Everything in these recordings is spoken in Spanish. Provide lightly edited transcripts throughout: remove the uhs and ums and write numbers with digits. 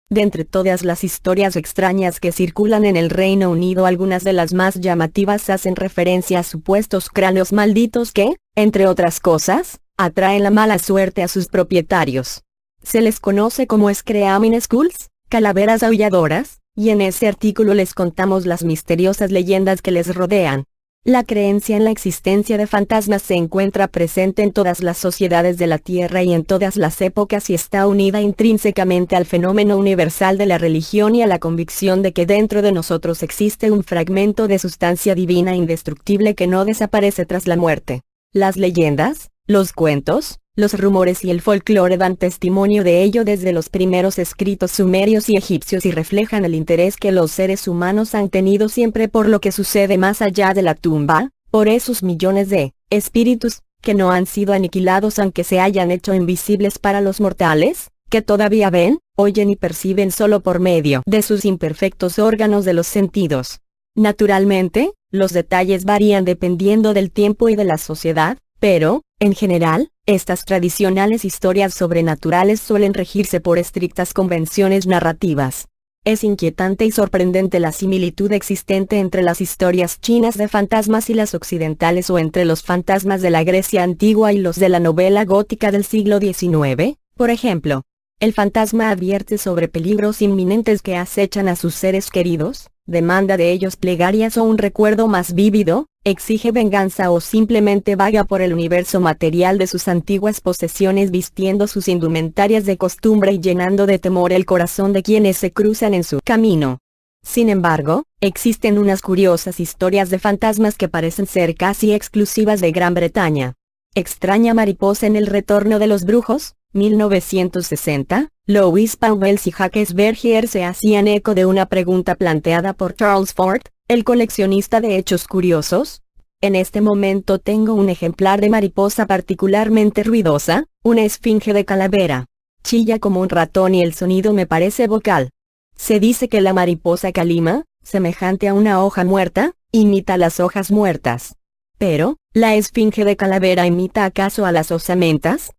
De entre todas las historias extrañas que circulan en el Reino Unido, algunas de las más llamativas hacen referencia a supuestos cráneos malditos que, entre otras cosas, atraen la mala suerte a sus propietarios. Se les conoce como Screaming Skulls, calaveras aulladoras, y en ese artículo les contamos las misteriosas leyendas que les rodean. La creencia en la existencia de fantasmas se encuentra presente en todas las sociedades de la Tierra y en todas las épocas, y está unida intrínsecamente al fenómeno universal de la religión y a la convicción de que dentro de nosotros existe un fragmento de sustancia divina indestructible que no desaparece tras la muerte. Las leyendas, los cuentos, los rumores y el folclore dan testimonio de ello desde los primeros escritos sumerios y egipcios y reflejan el interés que los seres humanos han tenido siempre por lo que sucede más allá de la tumba, por esos millones de espíritus que no han sido aniquilados aunque se hayan hecho invisibles para los mortales, que todavía ven, oyen y perciben solo por medio de sus imperfectos órganos de los sentidos. Naturalmente, los detalles varían dependiendo del tiempo y de la sociedad, pero, en general, estas tradicionales historias sobrenaturales suelen regirse por estrictas convenciones narrativas. Es inquietante y sorprendente la similitud existente entre las historias chinas de fantasmas y las occidentales, o entre los fantasmas de la Grecia antigua y los de la novela gótica del siglo XIX, por ejemplo. El fantasma advierte sobre peligros inminentes que acechan a sus seres queridos, demanda de ellos plegarias o un recuerdo más vívido, exige venganza o simplemente vaga por el universo material de sus antiguas posesiones vistiendo sus indumentarias de costumbre y llenando de temor el corazón de quienes se cruzan en su camino. Sin embargo, existen unas curiosas historias de fantasmas que parecen ser casi exclusivas de Gran Bretaña. Extraña mariposa en El retorno de los brujos, 1960, Louis Pauwels y Jacques Bergier se hacían eco de una pregunta planteada por Charles Fort, el coleccionista de hechos curiosos. En este momento tengo un ejemplar de mariposa particularmente ruidosa, una esfinge de calavera. Chilla como un ratón y el sonido me parece vocal. Se dice que la mariposa calima, semejante a una hoja muerta, imita las hojas muertas. Pero, ¿la esfinge de calavera imita acaso a las osamentas?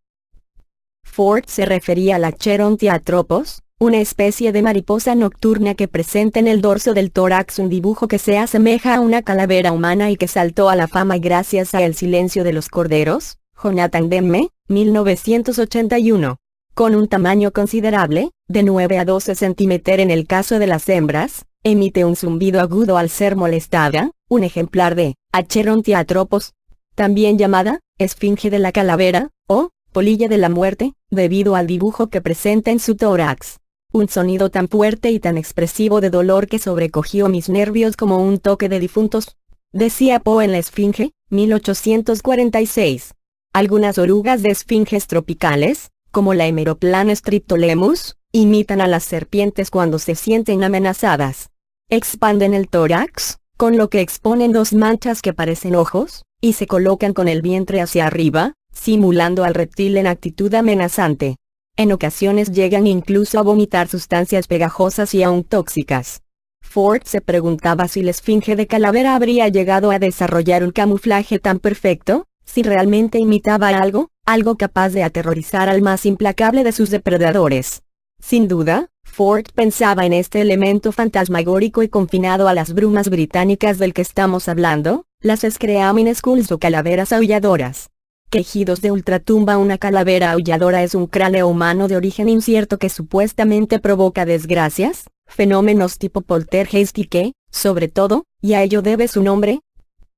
Ford se refería a la Cherontiatropos, una especie de mariposa nocturna que presenta en el dorso del tórax un dibujo que se asemeja a una calavera humana y que saltó a la fama gracias a El silencio de los corderos, Jonathan Demme, 1981. Con un tamaño considerable, de 9 a 12 centímetros en el caso de las hembras, emite un zumbido agudo al ser molestada, un ejemplar de Cherontiatropos, también llamada esfinge de la calavera, o polilla de la muerte, debido al dibujo que presenta en su tórax. Un sonido tan fuerte y tan expresivo de dolor que sobrecogió mis nervios como un toque de difuntos, decía Poe en La esfinge, 1846. Algunas orugas de esfinges tropicales, como la Hemeroplan striptolemus, imitan a las serpientes cuando se sienten amenazadas. Expanden el tórax, con lo que exponen dos manchas que parecen ojos, y se colocan con el vientre hacia arriba, simulando al reptil en actitud amenazante. En ocasiones llegan incluso a vomitar sustancias pegajosas y aún tóxicas. Ford se preguntaba si la esfinge de calavera habría llegado a desarrollar un camuflaje tan perfecto, si realmente imitaba algo capaz de aterrorizar al más implacable de sus depredadores. Sin duda, Ford pensaba en este elemento fantasmagórico y confinado a las brumas británicas del que estamos hablando, las Screaming Skulls o calaveras aulladoras. Quejidos de ultratumba. Una calavera aulladora es un cráneo humano de origen incierto que supuestamente provoca desgracias, fenómenos tipo poltergeist y que, sobre todo, y a ello debe su nombre,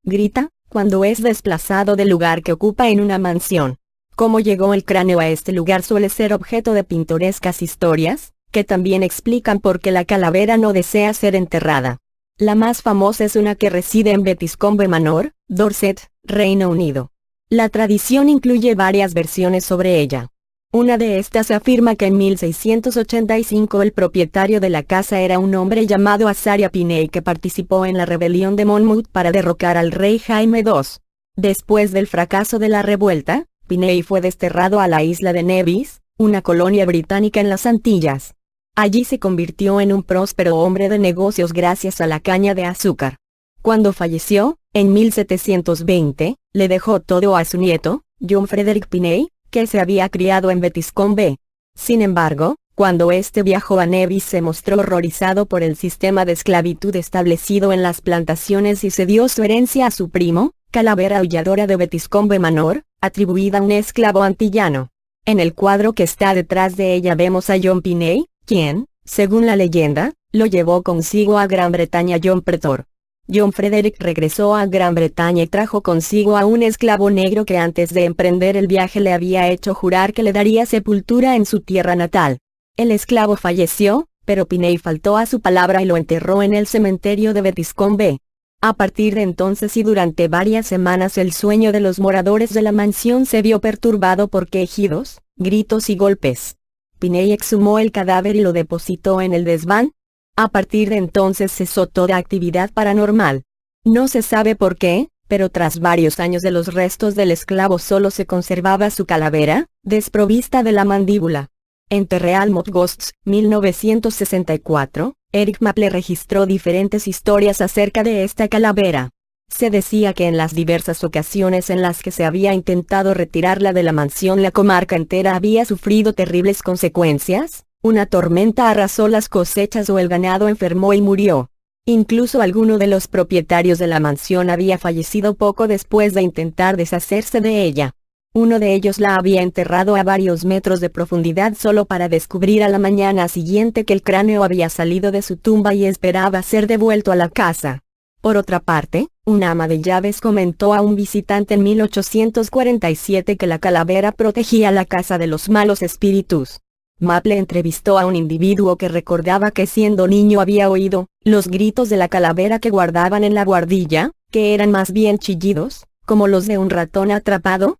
grita cuando es desplazado del lugar que ocupa en una mansión. Cómo llegó el cráneo a este lugar suele ser objeto de pintorescas historias, que también explican por qué la calavera no desea ser enterrada. La más famosa es una que reside en Betiscombe Manor, Dorset, Reino Unido. La tradición incluye varias versiones sobre ella. Una de estas afirma que en 1685 el propietario de la casa era un hombre llamado Azaria Piney que participó en la rebelión de Monmouth para derrocar al rey Jaime II. Después del fracaso de la revuelta, Piney fue desterrado a la isla de Nevis, una colonia británica en las Antillas. Allí se convirtió en un próspero hombre de negocios gracias a la caña de azúcar. Cuando falleció, en 1720, le dejó todo a su nieto, John Frederick Piney, que se había criado en Betiscombe. Sin embargo, Cuando este viajó a Nevis se mostró horrorizado por el sistema de esclavitud establecido en las plantaciones y cedió su herencia a su primo, Calavera Aulladora de Betiscombe Manor, atribuida a un esclavo antillano. En el cuadro que está detrás de ella vemos a John Piney, quien, según la leyenda, lo llevó consigo a Gran Bretaña. John Pretor. John Frederick regresó a Gran Bretaña y trajo consigo a un esclavo negro que antes de emprender el viaje le había hecho jurar que le daría sepultura en su tierra natal. El esclavo falleció, pero Piney faltó a su palabra y lo enterró en el cementerio de Betiscombe. A partir de entonces y durante varias semanas el sueño de los moradores de la mansión se vio perturbado por quejidos, gritos y golpes. Piney exhumó el cadáver y lo depositó en el desván. A partir de entonces cesó toda actividad paranormal. No se sabe por qué, pero tras varios años de los restos del esclavo solo se conservaba su calavera, desprovista de la mandíbula. En The Realm of Ghosts, 1964, Eric Maple registró diferentes historias acerca de esta calavera. Se decía que en las diversas ocasiones en las que se había intentado retirarla de la mansión la comarca entera había sufrido terribles consecuencias, una tormenta arrasó las cosechas o el ganado enfermó y murió. Incluso alguno de los propietarios de la mansión había fallecido poco después de intentar deshacerse de ella. Uno de ellos la había enterrado a varios metros de profundidad solo para descubrir a la mañana siguiente que el cráneo había salido de su tumba y esperaba ser devuelto a la casa. Por otra parte, una ama de llaves comentó a un visitante en 1847 que la calavera protegía la casa de los malos espíritus. Maple entrevistó a un individuo que recordaba que siendo niño había oído los gritos de la calavera que guardaban en la guardilla, que eran más bien chillidos, como los de un ratón atrapado.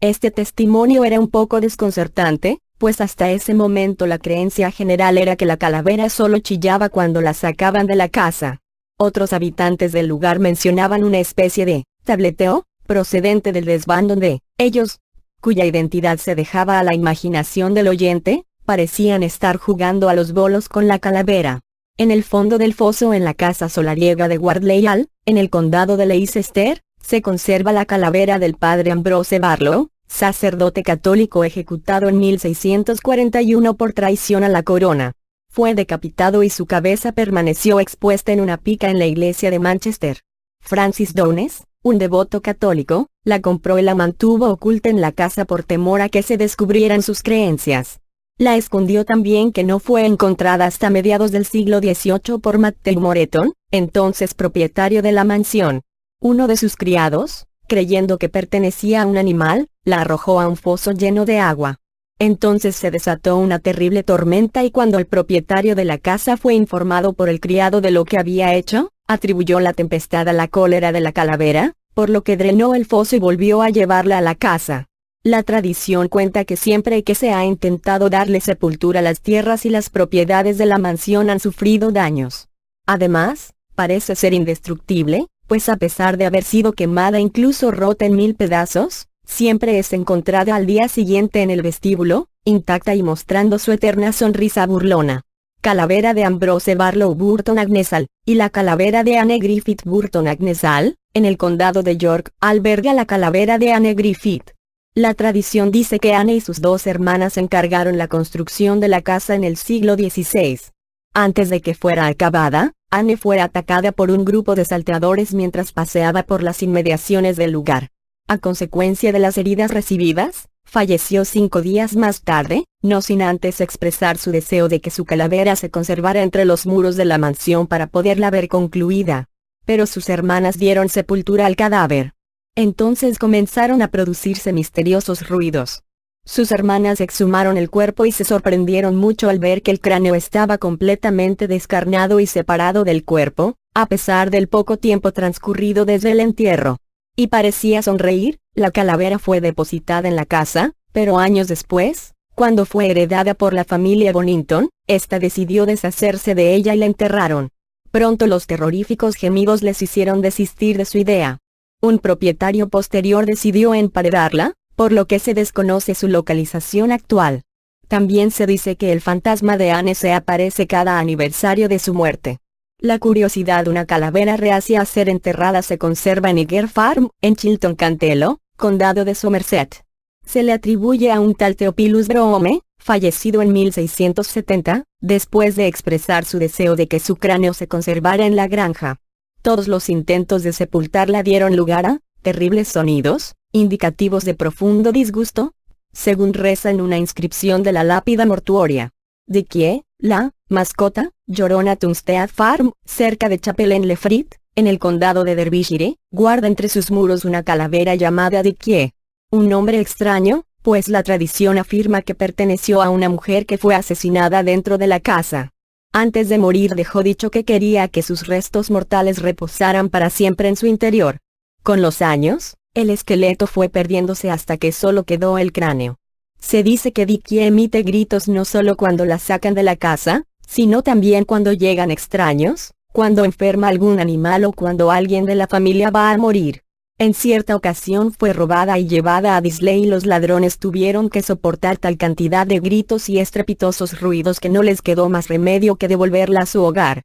Este testimonio era un poco desconcertante, pues hasta ese momento la creencia general era que la calavera solo chillaba cuando la sacaban de la casa. Otros habitantes del lugar mencionaban una especie de tableteo, procedente del desván donde ellos, cuya identidad se dejaba a la imaginación del oyente, parecían estar jugando a los bolos con la calavera. En el fondo del foso en la casa solariega de Wardley Hall, en el condado de Leicester, se conserva la calavera del padre Ambrose Barlow, sacerdote católico ejecutado en 1641 por traición a la corona. Fue decapitado y su cabeza permaneció expuesta en una pica en la iglesia de Manchester. Francis Downes, un devoto católico, la compró y la mantuvo oculta en la casa por temor a que se descubrieran sus creencias. La escondió tan bien que no fue encontrada hasta mediados del siglo XVIII por Matthew Moreton, entonces propietario de la mansión. Uno de sus criados, creyendo que pertenecía a un animal, la arrojó a un foso lleno de agua. Entonces se desató una terrible tormenta y cuando el propietario de la casa fue informado por el criado de lo que había hecho, atribuyó la tempestad a la cólera de la calavera, por lo que drenó el foso y volvió a llevarla a la casa. La tradición cuenta que siempre que se ha intentado darle sepultura, las tierras y las propiedades de la mansión han sufrido daños. Además, parece ser indestructible, pues a pesar de haber sido quemada incluso rota en 1000 pedazos, siempre es encontrada al día siguiente en el vestíbulo, intacta y mostrando su eterna sonrisa burlona. Calavera de Ambrose Barlow Burton Agnesal, y la calavera de Anne Griffith Burton Agnesal, en el condado de York, alberga la calavera de Anne Griffith. La tradición dice que Anne y sus dos hermanas encargaron la construcción de la casa en el siglo XVI. Antes de que fuera acabada, Anne fue atacada por un grupo de salteadores mientras paseaba por las inmediaciones del lugar. A consecuencia de las heridas recibidas, falleció 5 días más tarde, no sin antes expresar su deseo de que su calavera se conservara entre los muros de la mansión para poderla ver concluida. Pero sus hermanas dieron sepultura al cadáver. Entonces comenzaron a producirse misteriosos ruidos. Sus hermanas exhumaron el cuerpo y se sorprendieron mucho al ver que el cráneo estaba completamente descarnado y separado del cuerpo, a pesar del poco tiempo transcurrido desde el entierro. Y parecía sonreír. La calavera fue depositada en la casa, pero años después, cuando fue heredada por la familia Bonington, esta decidió deshacerse de ella y la enterraron. Pronto los terroríficos gemidos les hicieron desistir de su idea. Un propietario posterior decidió emparedarla, por lo que se desconoce su localización actual. También se dice que el fantasma de Anne se aparece cada aniversario de su muerte. La curiosidad de una calavera reacia a ser enterrada se conserva en Eager Farm, en Chilton Cantello, condado de Somerset. Se le atribuye a un tal Theophilus Brome, fallecido en 1670, después de expresar su deseo de que su cráneo se conservara en la granja. Todos los intentos de sepultarla dieron lugar a terribles sonidos, indicativos de profundo disgusto, según reza en una inscripción de la lápida mortuoria. Dickie, la mascota, llorona Tunstead Farm, cerca de Chapel-en-le-Frit, en el condado de Derbyshire, guarda entre sus muros una calavera llamada Dickie. Un nombre extraño, pues la tradición afirma que perteneció a una mujer que fue asesinada dentro de la casa. Antes de morir dejó dicho que quería que sus restos mortales reposaran para siempre en su interior. Con los años, el esqueleto fue perdiéndose hasta que solo quedó el cráneo. Se dice que Dickie emite gritos no solo cuando la sacan de la casa, sino también cuando llegan extraños, cuando enferma algún animal o cuando alguien de la familia va a morir. En cierta ocasión fue robada y llevada a Disley y los ladrones tuvieron que soportar tal cantidad de gritos y estrepitosos ruidos que no les quedó más remedio que devolverla a su hogar.